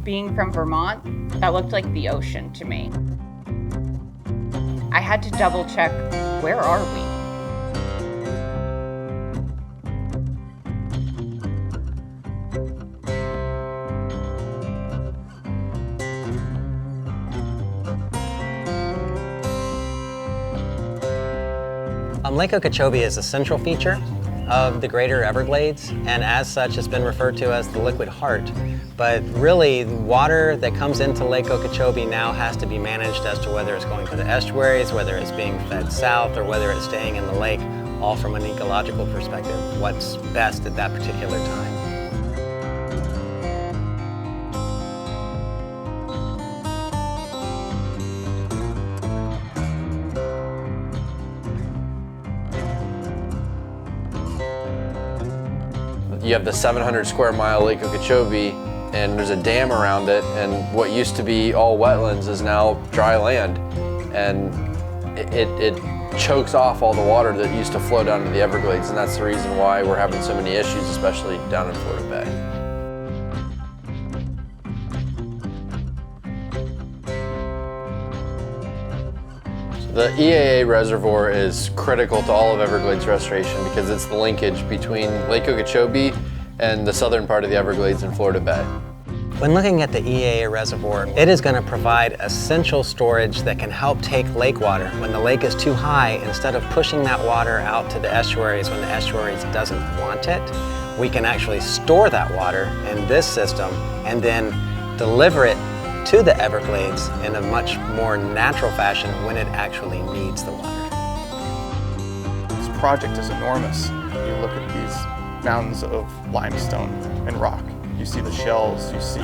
Being from Vermont, that looked like the ocean to me. I had to double check, where are we? Lake Okeechobee is a central feature of the greater Everglades, and as such has been referred to as the liquid heart. But really, the water that comes into Lake Okeechobee now has to be managed as to whether it's going to the estuaries, whether it's being fed south, or whether it's staying in the lake, all from an ecological perspective, what's best at that particular time. You have the 700 square mile Lake Okeechobee, and there's a dam around it, and what used to be all wetlands is now dry land, and it chokes off all the water that used to flow down to the Everglades, and that's the reason why we're having so many issues, especially down in Florida Bay. The EAA reservoir is critical to all of Everglades restoration because it's the linkage between Lake Okeechobee and the southern part of the Everglades in Florida Bay. When looking at the EAA reservoir, it is going to provide essential storage that can help take lake water. When the lake is too high, instead of pushing that water out to the estuaries when the estuaries doesn't want it, we can actually store that water in this system and then deliver it to the Everglades in a much more natural fashion when it actually needs the water. This project is enormous. You look at these mountains of limestone and rock. You see the shells, you see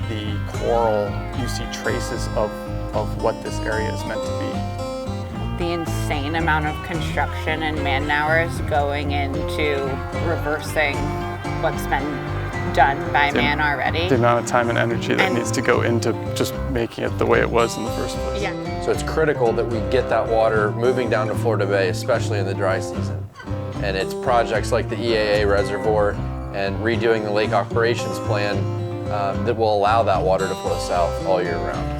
the coral, you see traces of what this area is meant to be. The insane amount of construction and man-hours going into reversing what's been done by man already. The amount of time and energy that needs to go into just making it the way it was in the first place. Yeah. So it's critical that we get that water moving down to Florida Bay, especially in the dry season. And it's projects like the EAA reservoir and redoing the lake operations plan that will allow that water to flow south all year round.